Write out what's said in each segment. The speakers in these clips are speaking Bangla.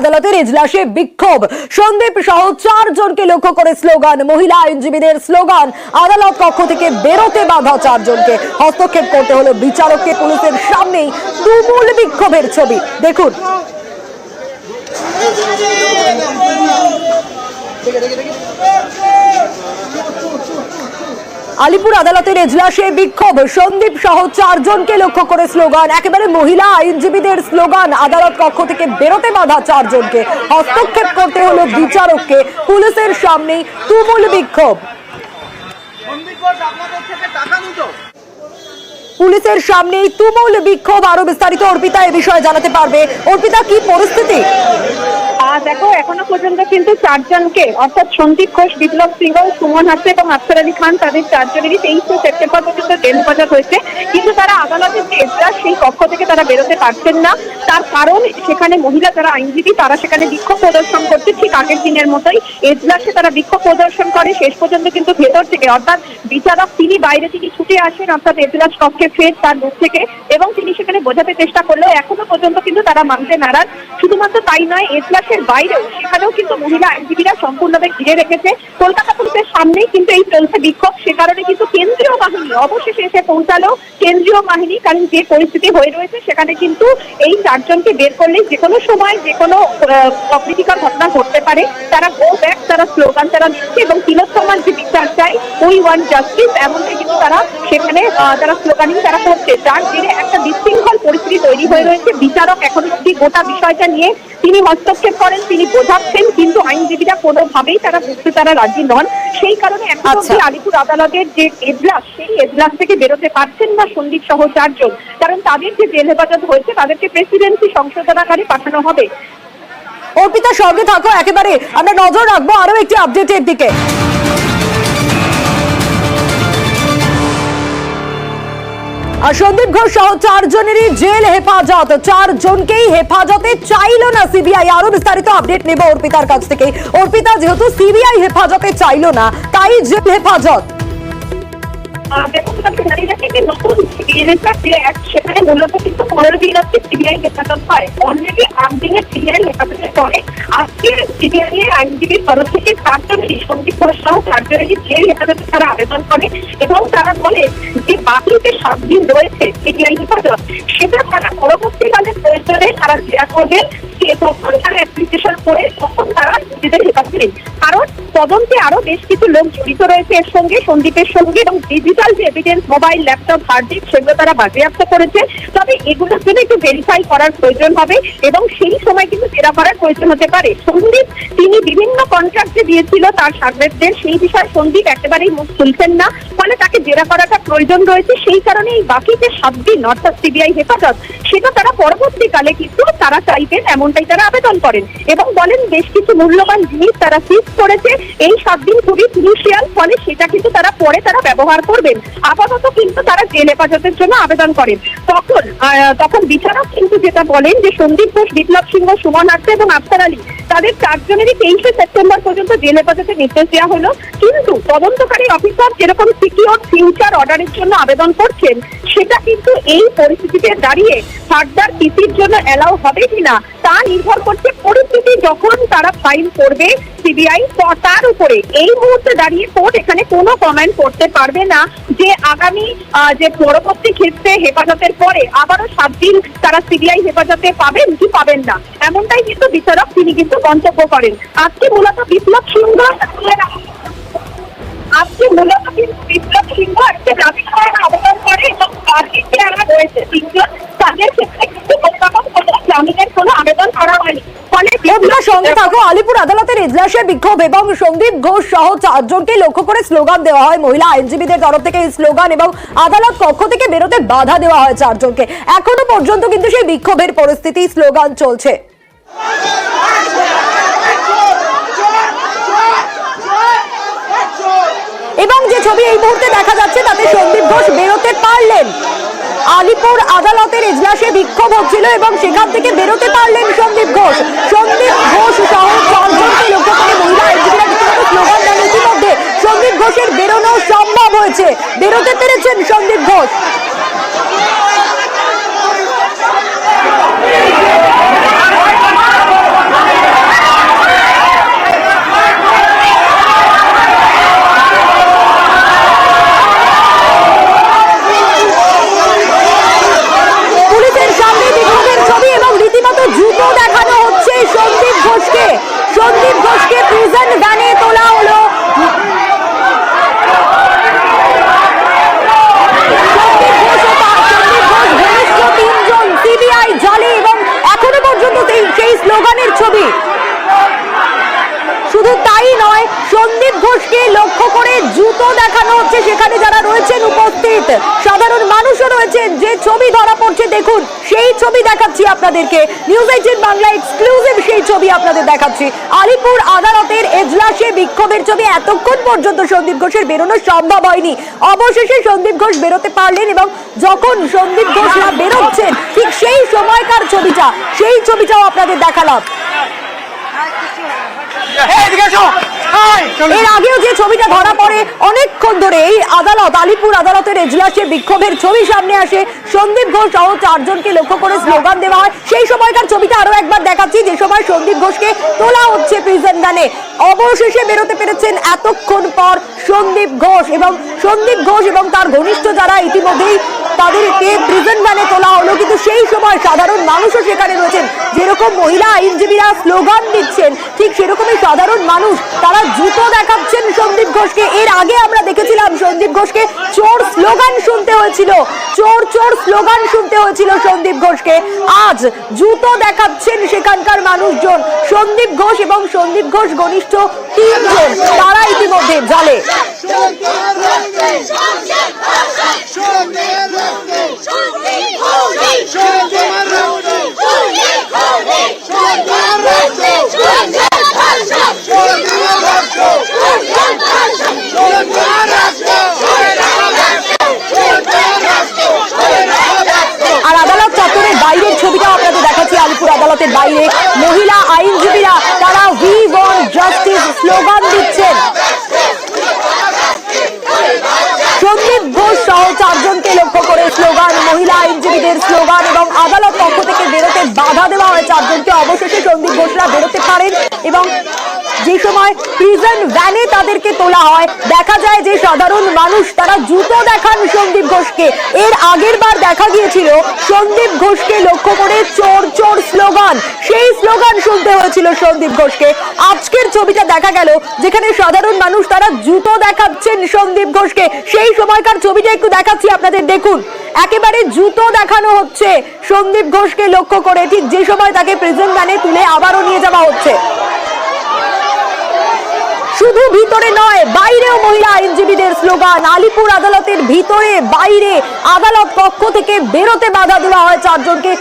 আদালতের এজলাসে বিক্ষোভ। সন্দীপ সহ 4 জনকে লক্ষ্য করে স্লোগান। মহিলা আইনজীবীদের স্লোগান। আদালত কক্ষ থেকে বেরোতে বাধা 4 জনকে। হস্তক্ষেপ করতে হলো বিচারককে। পুলিশের সামনেই তুমুল বিক্ষোভের ছবি দেখুন। আলিপুর আদালতের এজলাসে বিক্ষোভ। সন্দীপ সহ 4 জনকে লক্ষ্য করে স্লোগান। একেবারে মহিলা আইনজীবীদের স্লোগান। আদালত কক্ষ থেকে বেরোতে বাধা 4 জনকে। হস্তক্ষেপ করতে হলো বিচারককে। পুলিশের সামনেই তুমুল বিক্ষোভ। পুলিশের সামনেই তুমুল বিক্ষোভ। আরো বিস্তারিত অর্পিতা এ বিষয়ে জানাতে পারবে। অর্পিতা, কি পরিস্থিতি? দেখো, এখনো পর্যন্ত কিন্তু 4 জনকে অর্থাৎ সন্দীপ ঘোষ, বিপ্লব সিংহ, সুমন হাসে এবং আফসার আলী খান, তাদের 4 জনেরই 23 সেপ্টেম্বর পর্যন্ত জেল হেফাজত হয়েছে। কিন্তু তারা আদালতের যে এজলাস সেই কক্ষ থেকে তারা বেরোতে পারছেন না। তার কারণ সেখানে মহিলা যারা আইনজীবী তারা সেখানে বিক্ষোভ প্রদর্শন করছে। ঠিক আগের দিনের মতোই এজলাসে তারা বিক্ষোভ প্রদর্শন করে। শেষ পর্যন্ত কিন্তু ভেতর থেকে অর্থাৎ বিচারক তিনি বাইরে থেকে ছুটে আসেন অর্থাৎ এজলাস কক্ষে ফের তার মুখ থেকে, এবং তিনি সেখানে বোঝাতে চেষ্টা করলেও এখনো পর্যন্ত কিন্তু তারা মানতে নারাজ। শুধুমাত্র তাই নয়, এজলাসের বাইরেও সেখানেও কিন্তু মহিলা আইনজীবীরা সম্পূর্ণভাবে ঘিরে রেখেছে। কলকাতা পুলিশের সামনেই কিন্তু এই চলছে বিক্ষোভ। সে কারণে কিন্তু কেন্দ্রীয় বাহিনী অবশেষে এসে পৌঁছালো। কেন্দ্রীয় বাহিনী, কারণ যে পরিস্থিতি হয়ে রয়েছে সেখানে কিন্তু এই 4 জনকে বের করলে যে কোনো সময় যে কোনো অপ্রীতিকর ঘটনা ঘটতে পারে। তারা গো ব্যাক, তারা স্লোগান তারা দিচ্ছে এবং তিলোত্তমার যে বিচার চাই, উই ওয়ান্ট জাস্টিস, এমনকি কিন্তু তারা সেখানে তারা স্লোগানিং তারা করছে। যার জেরে একটা বিশৃঙ্খল পরিস্থিতি তৈরি হয়ে রয়েছে। বিচারক এখন অব্দি গোটা বিষয়টা নিয়ে তিনি হস্তক্ষেপ করেন, তিনি বোঝাচ্ছেন, কিন্তু আইনজীবীরা কোনোভাবেই তারা বুঝতে তারা রাজি নন। সেই কারণে এখন অব্দি আলিপুর আদালতের যে এজলাস সেই এজলাস থেকে বেরোতে পারছেন না সন্দীপ সহ 4 জন। কারণ তাদের যে জেল হেফাজত হয়েছে তাদেরকে প্রেসিডেন্সি সংশোধনাগারে পাঠানো হবে। অর্পিতা, সঙ্গে থাকো, একেবারে আমরা নজর রাখবো আরো একটি আপডেটের দিকে। আর সন্দীপ ঘোষ সহ 4 জনেরই জেল হেফাজত। 4 জনকেই হেফাজতে চাইলো না সিবিআই। আরো বিস্তারিত আপডেট নেব অর্পিতার কাছ থেকে। অর্পিতা, যেহেতু সিবিআই হেফাজতে চাইলো না তাই জেল হেফাজত। সেখানে মূলত কিন্তু 15 দিন আজকে সিবিআই হেফাজত হয়। অলরেডি 8 দিনের সিবিআই হেফাজতের পরে আজকে সিবিআই এর আইনজীবীর তরফ থেকে 4 জনেরই সন্দীপ ঘোষ সহ 4 জনেরই জেল হেফাজতে তারা আবেদন করে এবং তারা বলে যে বাকি যে 7 দিন রয়েছে সিবিআই হেফাজত সেটা তারা পরবর্তীকালে প্রয়োজনে তারা জেরা করবেন এবং অ্যাপ্লিকেশন করে তখন তারা নিজেদের হেফাজতে নেন। কারণ তদন্তে আরো বেশ কিছু লোক জড়িত রয়েছে এর সঙ্গে, সন্দীপের সঙ্গে, এবং ডিজিটাল যে evidence, mobile, laptop, hard disk সেগুলো তারা বাজেয়াপ্ত করেছে। তবে এগুলোর জন্য একটু ভেরিফাই করার প্রয়োজন হবে এবং সেই সময় কিন্তু জেরা করার প্রয়োজন হতে পারে। সন্দীপ তিনি বিভিন্ন কন্ট্রাক্টে দিয়েছিল তার সার্ভেন্টদের, সেই বিষয়ে সন্দীপ একেবারেই মুখ খুলছেন না, ফলে তাকে জেরা করাটা প্রয়োজন রয়েছে। সেই কারণে এই বাকি যে 7 দিন অর্থাৎ সিবিআই হেফাজত সেটা তারা পরবর্তীকালে কিন্তু তারা চাইবেন, এমনটাই তারা আবেদন করেন এবং বলেন বেশ কিছু মূল্যবান জিনিস তারা সিজ করেছে। এই 7 দিন খুবই ক্রুশিয়াল, ফলে সেটা কিন্তু তারা পরে তারা ব্যবহার করবেন। আপাতত কিন্তু তারা জেল হেফাজতের জন্য আবেদন করেন। তখন বিচারক কিন্তু যেটা বলেন যে সন্দীপ ঘোষ, বিপ্লব সিংহ, সুমন হাসে এবং আফসার আলী তাদের 4 জনেরই 23 সেপ্টেম্বর পর্যন্ত জেল হেফাজতে নির্দেশ দেওয়া হলো। কিন্তু তদন্তকারী অফিসার যেরকম সিকিউর ফিউচার অর্ডারের জন্য আবেদন করছেন সেটা কিন্তু এই পরিস্থিতিতে দাঁড়িয়ে ফার্দার পিসির জন্য অ্যালাউ হবে কিনা তা নির্ভর করছে পরিস্থিতি যখন তারা ফাইল করবে সিবিআই তার উপরে। এই মুহূর্তে দাঁড়িয়ে কোর্ট এখানে কোনো কমেন্ট করতে পারবে না যে আগামী যে পরবর্তী ক্ষেত্রে হেফাজতের পরে আবারও 7 দিন তারা সিবিআই হেফাজতে পাবেন কি পাবেন না, এমনটাই কিন্তু বিচারক তিনি কিন্তু মন্তব্য করেন। আজকে মূলত বিপ্লব সিংহ একটা দাবি করার আবেদন করে এবং বাকি যারা রয়েছে 3 জন তাদের ক্ষেত্রে কিন্তু জামিনের কোনো আবেদন করা হয়নি। সঙ্গে থাকো। আলিপুর আদালতের এজলাসে বিক্ষোভ এবং সন্দীপ ঘোষ সহ 4 জনকে লক্ষ্য করে স্লোগান দেওয়া হয় মহিলা আইনজীবীদের তরফ থেকে। এই স্লোগান এবং আদালত কক্ষ থেকে বেরোতে বাধা দেওয়া হয় 4 জনকে। এখনো পর্যন্ত কিন্তু সেই বিক্ষোভের পরিস্থিতি, স্লোগান চলছে। এবং যে ছবি এই মুহূর্তে দেখা যাচ্ছে তাতে সন্দীপ ঘোষ বেরোতে পারলেন। আলিপুর আদালতের এজলাসে বিক্ষোভ হচ্ছিল এবং সেখান থেকে বেরোতে পারলেন সন্দীপ ঘোষ। সন্দীপ ঘোষ সহ 4 জনকে লক্ষ্য করে মহিলা আইনজীবীরা রীতিমতো স্লোগান দেন। ইতিমধ্যে সন্দীপ ঘোষের বেরোনো সম্ভব হয়েছে, বেরোতে পেরেছেন সন্দীপ ঘোষ। সন্দীপ ঘোষকে প্রিজন ভ্যানে তোলা হলো। সন্দীপ ঘোষ ঘনিষ্ঠ তিনজন সিবিআই জালে, এবং এখনো পর্যন্ত সেই স্লোগানের ছবি। শুধু তাই নয়, সন্দীপ ঘোষকে লক্ষ্য করে জুতো দেখানো হচ্ছে সেখানে যারা রয়েছেন উপস্থিত, সাধারণ মানুষও রয়েছেন। যে ছবি ধরা পড়ছে দেখুন, সেই ছবি দেখাচ্ছি আপনাদেরকে, নিউজ 18 বাংলা এক্সক্লুসিভ সেই ছবি আপনাদের দেখাচ্ছি। আলিপুর আদালতের এজলাসে বিক্ষোভের ছবি। এতক্ষণ পর্যন্ত সন্দীপ ঘোষের বেরোনো সম্ভব হয়নি, অবশেষে সন্দীপ ঘোষ বেরোতে পারলেন, এবং যখন সন্দীপ ঘোষরা বেরোচ্ছেন ঠিক সেই সময়কার ছবিটা, সেই ছবিটাও আপনাদের দেখালাম। এর আগেও যে ছবিটা ধরা পড়ে অনেকক্ষণ ধরে এই আদালত, আলিপুর আদালতের এজলাসে বিক্ষোভের ছবি সামনে আসে, সন্দীপ ঘোষ সহ চারজনকে লক্ষ্য করে স্লোগান দেওয়া হয়। সেই সময়কার ছবিটা আরো একবার দেখাচ্ছি, যে সময় সন্দীপ ঘোষকে তোলা হচ্ছে প্রিজন ভ্যানে। অবশেষে বেরোতে পেরেছেন এতক্ষণ পর সন্দীপ ঘোষ এবং তার ঘনিষ্ঠ যারা, ইতিমধ্যেই তাদেরকে প্রিজন ভ্যানে তোলা হলো। কিন্তু সেই সময় সাধারণ মানুষও সেখানে রয়েছেন। যেরকম মহিলা আইনজীবীরা স্লোগান দিচ্ছেন, ঠিক সেরকমই সাধারণ মানুষ তারা জুতো দেখাচ্ছেন সন্দীপ ঘোষকে। এর আগে আমরা দেখেছিলাম সন্দীপ ঘোষকে চোর স্লোগান শুনতে হয়েছিল, চোর চোর স্লোগান শুনতে হয়েছিল সন্দীপ ঘোষকে। আজ জুতো দেখাচ্ছেন সেখানকার মানুষজন। সন্দীপ ঘোষ এবং সন্দীপ ঘোষ ঘনিষ্ঠ তিনজন তারা ইতিমধ্যে জালে। আর আদালত চত্বরের বাইরের ছবিটাও আপনাদের দেখাচ্ছি। আলিপুর আদালতের বাইরে মহিলা আইনজীবীরা তারা উই ওয়ান্ট জাস্টিস স্লোগান দিচ্ছেন। সন্দীপ ঘোষ সহ চারজনকে লক্ষ্য করে স্লোগান, মহিলা আইনজীবীদের স্লোগান, এবং আদালত পক্ষ থেকে বেরোতে বাধা দেওয়া হয় চারজনকে। অবশেষে সন্দীপ ঘোষরা বেরোতে পারেন, এবং যে সময় প্রিজন ভ্যানে তাদেরকে তোলা হয় দেখা যায় যে সাধারণ মানুষ তারা জুতো দেখান সন্দীপ ঘোষকে। এর আগের বার দেখা গিয়েছিল সন্দীপ ঘোষকে লক্ষ্য করে চোর চোর স্লোগান, সেই স্লোগান শুনতে হয়েছিল সন্দীপ ঘোষকে। আজকের ছবিটা দেখা গেল যেখানে সাধারণ মানুষ তারা জুতো দেখাচ্ছেন সন্দীপ ঘোষকে। সেই সময়কার ছবিটা একটু দেখাচ্ছি আপনাদের, দেখুন একেবারে জুতো দেখানো হচ্ছে সন্দীপ ঘোষকে লক্ষ্য করে, ঠিক যে সময় তাকে প্রিজন ভ্যানে তুলে আবারও নিয়ে যাওয়া হচ্ছে। শুধু ভিতরে নয়, বাইরেও মহিলা আইনজীবীদের স্লোগান। আলিপুর আদালতের ভিতরে বাইরে আদালত কক্ষ থেকে বেরোতে বাধা দেওয়া হয় চারজনকে।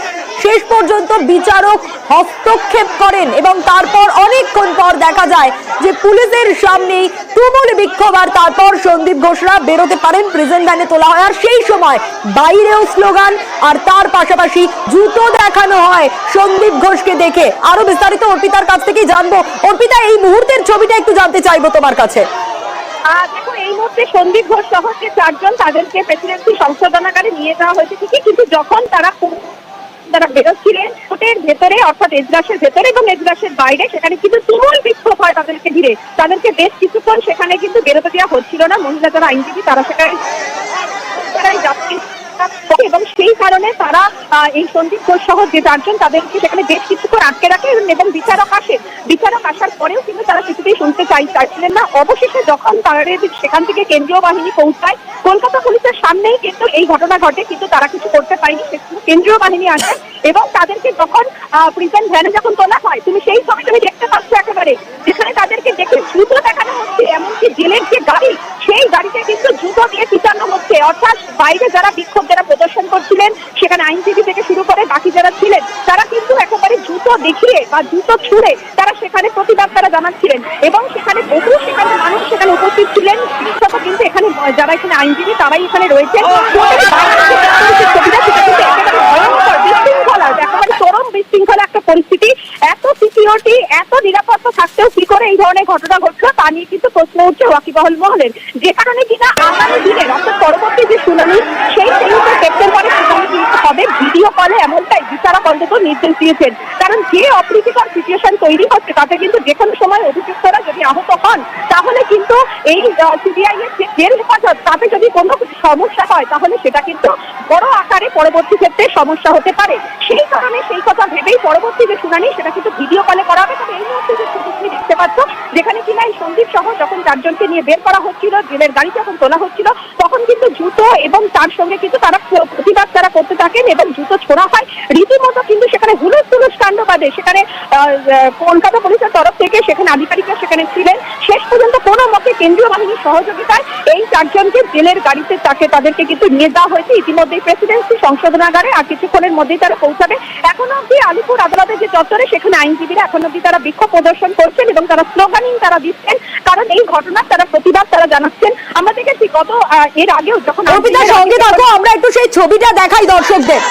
শেষ পর্যন্ত বিচারক হস্তক্ষেপ করেন, এবং তারপর অনেকক্ষণ পর দেখা যায় যে পুলিশের সামনেই তুমুল বিক্ষোভ, আর তারপর সন্দীপ ঘোষরা বেরোতে পারেন, প্রিজন ভ্যানে তোলা হয়। আর সেই সময় বাইরেও স্লোগান, আর তার পাশাপাশি জুতো দেখানো হয় সন্দীপ ঘোষকে দেখে। আরো বিস্তারিত অর্পিতার কাছ থেকেই জানবো। অর্পিতা, এই মুহূর্তের ছবিটা একটু জানতে চাইবো তোমার কাছে। দেখো, এই মুহূর্তে সন্দীপ ঘোষ সহ যে চারজন তাদেরকে প্রেসিডেন্সি সংশোধনাগারে নিয়ে যাওয়া হয়েছে ঠিকই, কিন্তু যখন তারা বেরোচ্ছিলেন কোর্টের ভেতরে, অর্থাৎ এজলাসের ভেতরে এবং এজলাসের বাইরে, সেখানে কিন্তু তুমুল বিক্ষোভ হয় তাদেরকে ঘিরে। তাদেরকে বেশ কিছুক্ষণ সেখানে কিন্তু বেরোতে দেওয়া হচ্ছিল না। মহিলা যারা আইনজীবী তারা সেখানে যাচ্ছিল, এবং সেই কারণে তারা এই সন্দীপ ঘোষ সহ যে চারজন তাদেরকে সেখানে বেশ কিছুক্ষণ আটকে রাখে, এবং বিচারক আসার পরেও কিন্তু তারা কিছুতেই শুনতে চাইছিলেন না। অবশেষে যখন তারা সেখান থেকে কেন্দ্রীয় বাহিনী পৌঁছায়, কলকাতা পুলিশের সামনেই কিন্তু এই ঘটনা ঘটে, কিন্তু তারা কিছু করতে পারেনি। কেন্দ্রীয় বাহিনী আসে এবং তাদেরকে যখন প্রিজন ভ্যানে যখন তোলা হয়, তুমি সেই ছবি তুমি দেখতে পাচ্ছ একেবারে, যেখানে তাদেরকে দেখে জুতো দেখানো হচ্ছে, এমনকি জেলের যে গাড়ি সেই গাড়িতে কিন্তু জুতো দিয়ে পিটানো হচ্ছে। অর্থাৎ বাইরে যারা বিক্ষোভ যারা প্রদর্শন করছিলেন, সেখানে আইনজীবী থেকে শুরু করে বাকি যারা ছিলেন, তারা কিন্তু একেবারে জুতো দেখিয়ে বা জুতো ছুঁড়ে তারা সেখানে প্রতিবাদ তারা জানাচ্ছিলেন, এবং সেখানে সেখানে মানুষ সেখানে উপস্থিত ছিলেন। বিশেষত কিন্তু এখানে যারা এখানে আইনজীবী তারাই এখানে রয়েছেন। চরম বিশৃঙ্খলা একটা পরিস্থিতি, এত সিকিউরিটি, এত নিরাপত্তা থাকতেও কি করে এই ধরনের ঘটনা ঘটলো তা নিয়ে কিন্তু প্রশ্ন উঠছে ওয়াকিবহাল মহলের। যে কারণে কিনা আগামী দিনের অর্থাৎ পরবর্তী যে শুনানি, সেই সেপ্টেম্বরে শুনানি কিন্তু হবে ভিডিও কলে, এমনটাই বিচারক অন্তত নির্দেশ দিয়েছেন। কারণ যে অপ্রীতিকর সিচুয়েশন তৈরি হচ্ছে তাতে কিন্তু যে কোনো সময় অভিযুক্তরা যদি আহত হন তাহলে কিন্তু এই সিবিআই এর যে জেল হেফাজত তাতে যদি কোনো সমস্যা হয় তাহলে সেটা কিন্তু বড় আকারে পরবর্তী ক্ষেত্রে সমস্যা হতে পারে। সেই কারণে সেই কথা ভেবেই পরবর্তী যে শুনানি সেটা কিন্তু ভিডিও কলে করা হবে। তবে এই মুহূর্তে যে ছবি দেখতে পাচ্ছ যেখানে কিনা এই সন্দীপ সহ যখন চারজনকে নিয়ে বের করা হচ্ছিল, জেলের গাড়ি যখন তোলা হচ্ছিল তখন কিন্তু জুতো এবং তার সঙ্গে কিন্তু তারা প্রতিবাদ তারা করতে থাকেন এবং জুতো ছোড়া হয়। রীতিমতো কিন্তু সেখানে হুলুস তুলুস কাণ্ড বাঁধে। সেখানে কলকাতা পুলিশের তরফ থেকে সেখানে আধিকারিকরা সেখানে ছিলেন। শেষ পর্যন্ত কোনো মতে কেন্দ্রীয় বাহিনীর সহযোগিতায় এই চারজনকে জেলের গাড়িতে তাদেরকে কিন্তু নিয়ে যাওয়া হয়েছে। ইতিমধ্যেই প্রেসিডেন্সি সংশোধনাগারে আর কিছুক্ষণের মধ্যেই তারা পৌঁছাবে। এখনো অব্দি আলিপুর আদালতের যে চত্বরে সেখানে আইনজীবীরা এখন অব্দি তারা বিক্ষোভ প্রদর্শন করছেন এবং তারা স্লোগানিং তারা দিচ্ছেন, কারণ এই ঘটনার তারা প্রতিবাদ তারা জানাচ্ছেন। আমরা দেখেছি গত এর আগেও যখন অর্পিতার সঙ্গে থাকো, আমরা একটু সেই ছবিটা দেখাই দর্শকদের।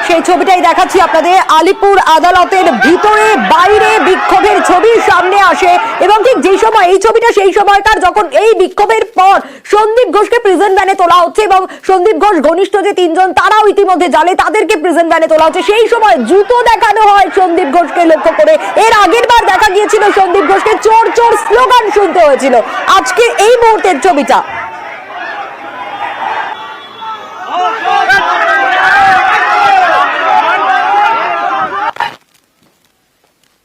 সেই ছবিটাই দেখাচ্ছি আপনাদের। আলিপুর আদালতের ভিতরে বাইরে বিক্ষোভের ছবি সামনে আসে এবং ঠিক যে সময় এই ছবিটা সেই সময়কার যখন এই বিক্ষোভের পর সন্দীপ ঘোষকে প্রিজন ভ্যানে তোলা হচ্ছে এবং সন্দীপ ঘোষ ঘনিষ্ঠ যে তিনজন তারাও ইতিমধ্যে জালে, তাদেরকে প্রিজন ভ্যানে তোলা হচ্ছে। সেই সময় জুতো দেখানো হয় সন্দীপ ঘোষকে লক্ষ্য করে। এর আগের বার দেখা গিয়েছিল সন্দীপ ঘোষকে চোর চোর স্লোগান শুনতে হয়েছিল। আজকে এই মুহূর্তের ছবিটা